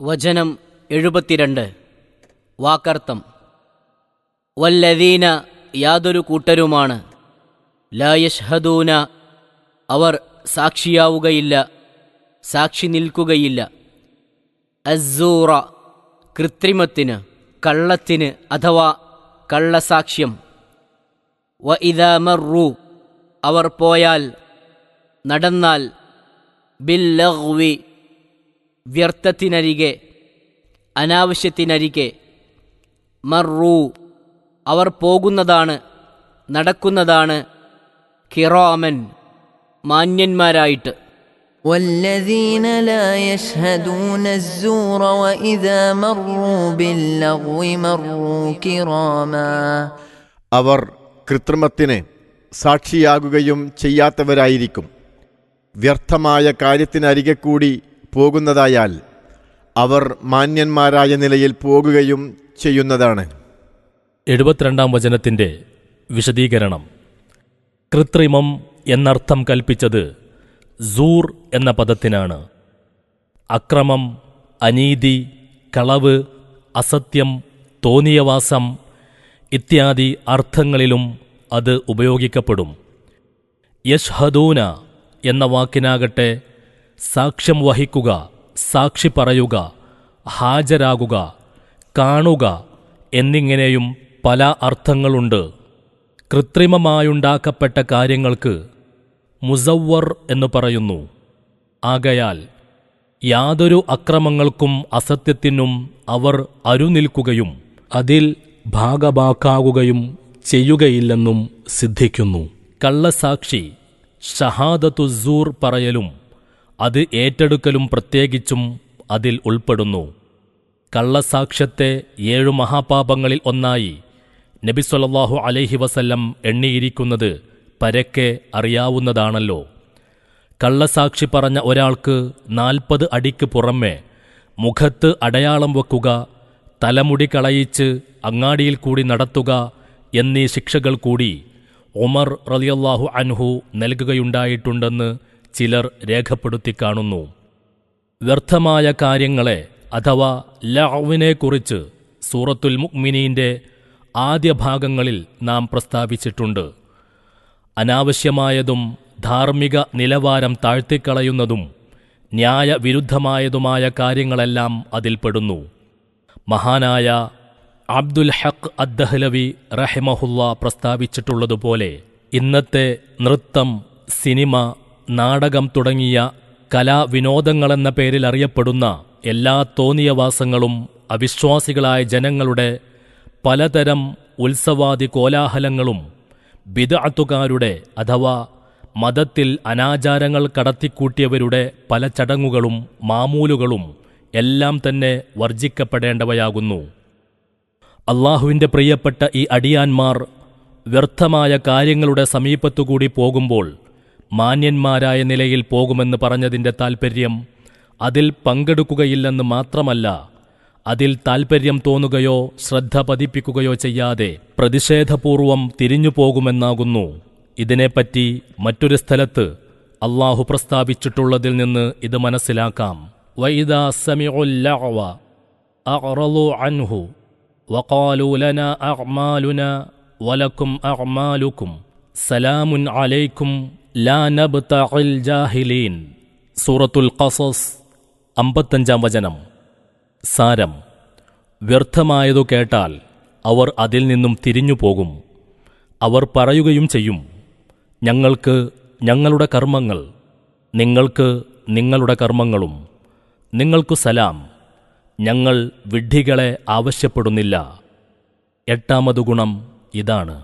വചനം 72. വാക്കർത്ഥം: വല്ലദീന, യാതൊരു കൂട്ടരുമാണ്, ലാ യശ്ഹദൂന, അവർ സാക്ഷിയാവുകയില്ല, സാക്ഷി നിൽക്കുകയില്ല, അസ്സൂറ, കൃത്രിമത്തിന്, കള്ളത്തിന് അഥവാ കള്ളസാക്ഷ്യം, വ ഇദാ മർറു, അവർ പോയാൽ, നടന്നാൽ, ബിൽ ലഗ്വി, വ്യർത്ഥത്തിനരികെ, അനാവശ്യത്തിനരികെ, മർറു, അവർ പോകുന്നതാണ്, നടക്കുന്നതാണ്, കിറാമൻ, മാന്യന്മാരായിട്ട്. والذين لا يشهدون الزور وإذا مروا باللغو مروا كراما. അവർ കൃത്രിമത്തിന് സാക്ഷിയാകുകയും ചെയ്യാത്തവരായിരിക്കും. വ്യർത്ഥമായ കാര്യത്തിനരികെ കൂടി പോകുന്നതായാൽ അവർ മാന്യന്മാരായ നിലയിൽ പോകുകയും ചെയ്യുന്നതാണ്. 72-ാം വചനത്തിൻ്റെ വിശദീകരണം. കൃത്രിമം എന്നർത്ഥം കൽപ്പിച്ചത് സൂർ എന്ന പദത്തിനാണ്. അക്രമം, അനീതി, കളവ്, അസത്യം, തോന്നിയവാസം ഇത്യാദി അർത്ഥങ്ങളിലും അത് ഉപയോഗിക്കപ്പെടും. യശ്ഹദൂന എന്ന വാക്കിനാകട്ടെ സാക്ഷ്യം വഹിക്കുക, സാക്ഷി പറയുക, ഹാജരാകുക, കാണുക എന്നിങ്ങനെയും പല അർത്ഥങ്ങളുണ്ട്. കൃത്രിമമായുണ്ടാക്കപ്പെട്ട കാര്യങ്ങൾക്ക് മുസവ്വർ എന്നു പറയുന്നു. ആകയാൽ യാതൊരു അക്രമങ്ങൾക്കും അസത്യത്തിനും അവർ അരുനിൽക്കുകയും അതിൽ ഭാഗഭാക്കാകുകയും ചെയ്യുകയില്ലെന്നും സിദ്ധിക്കുന്നു. കള്ളസാക്ഷി ഷഹാദത്തുസ്സൂർ പറയലും അത് ഏറ്റെടുക്കലും പ്രത്യേകിച്ചും അതിൽ ഉൾപ്പെടുന്നു. കള്ളസാക്ഷ്യത്തെ 7 മഹാപാപങ്ങളിൽ ഒന്നായി നബി സ്വല്ലല്ലാഹു അലൈഹി വസല്ലം എണ്ണിയിരിക്കുന്നത് പരക്കെ അറിയാവുന്നതാണല്ലോ. കള്ളസാക്ഷി പറഞ്ഞ ഒരാൾക്ക് 40 അടിക്ക് പുറമെ മുഖത്ത് അടയാളം വെക്കുക, തലമുടി കളയിച്ച് അങ്ങാടിയിൽ കൂടി നടത്തുക എന്നീ ശിക്ഷകൾ കൂടി ഉമർ റളിയല്ലാഹു അൻഹു നൽകുകയുണ്ടായിട്ടുണ്ടെന്ന് ചിലർ രേഖപ്പെടുത്തി കാണുന്നു. വ്യർത്ഥമായ കാര്യങ്ങളെ അഥവാ ലഅ്വിനെക്കുറിച്ച് സൂറത്തുൽ മുഅ്മിനീൻ്റെ ആദ്യ ഭാഗങ്ങളിൽ നാം പ്രസ്താവിച്ചിട്ടുണ്ട്. അനാവശ്യമായതും ധാർമ്മിക നിലവാരം താഴ്ത്തിക്കളയുന്നതും ന്യായവിരുദ്ധമായതുമായ കാര്യങ്ങളെല്ലാം അതിൽപ്പെടുന്നു. മഹാനായ അബ്ദുൽ ഹഖ് അദ്ദഹ്ലവി റഹിമഹുല്ലാ പ്രസ്താവിച്ചിട്ടുള്ളതുപോലെ ഇന്നത്തെ നൃത്തം, സിനിമ, നാടകം തുടങ്ങിയ കലാവിനോദങ്ങളെന്ന പേരിൽ അറിയപ്പെടുന്ന എല്ലാ തോന്നിയവാസങ്ങളും അവിശ്വാസികളായ ജനങ്ങളുടെ പലതരം ഉത്സവാദി കോലാഹലങ്ങളും ബിദ്അത്തുകാരുടെ അഥവാ മതത്തിൽ അനാചാരങ്ങൾ കടത്തിക്കൂട്ടിയവരുടെ പല ചടങ്ങുകളും മാമൂലുകളും എല്ലാം തന്നെ വർജിക്കപ്പെടേണ്ടവയാകുന്നു. അള്ളാഹുവിൻ്റെ പ്രിയപ്പെട്ട ഈ അടിയാന്മാർ വ്യർത്ഥമായ കാര്യങ്ങളുടെ സമീപത്തുകൂടി പോകുമ്പോൾ മാന്യന്മാരായ നിലയിൽ പോകുമെന്ന് പറഞ്ഞതിൻ്റെ താൽപ്പര്യം അതിൽ പങ്കെടുക്കുകയില്ലെന്ന് മാത്രമല്ല, അതിൽ താൽപ്പര്യം തോന്നുകയോ ശ്രദ്ധ പതിപ്പിക്കുകയോ ചെയ്യാതെ പ്രതിഷേധപൂർവം തിരിഞ്ഞു പോകുമെന്നാകുന്നു. ഇതിനെപ്പറ്റി മറ്റൊരു സ്ഥലത്ത് അള്ളാഹു പ്രസ്താവിച്ചിട്ടുള്ളതിൽ നിന്ന് ഇത് മനസ്സിലാക്കാം. വഇദാ സമിഉൽ ലഅവ അഅറളു അൻഹു വഖാലൂ ലനാ അഅ്മാലുനാ വലക്കും അഅ്മാലുക്കും സലാമുൻ അലൈക്കും ലാ നബ്തഇൽ ജാഹിലീൻ. സൂറത്തുൽ ഖസസ് 55-ാം വചനം. സാരം: വ്യർത്ഥമായതു കേട്ടാൽ അവർ അതിൽ നിന്നും തിരിഞ്ഞു പോകും. അവർ പറയുകയും ചെയ്യും, ഞങ്ങൾക്ക് ഞങ്ങളുടെ കർമ്മങ്ങൾ, നിങ്ങൾക്ക് നിങ്ങളുടെ കർമ്മങ്ങളും, നിങ്ങൾക്കു സലാം, ഞങ്ങൾ വിഡ്ഢികളെ ആവശ്യപ്പെടുന്നില്ല. 8-ാമതു ഗുണം ഇതാണ്.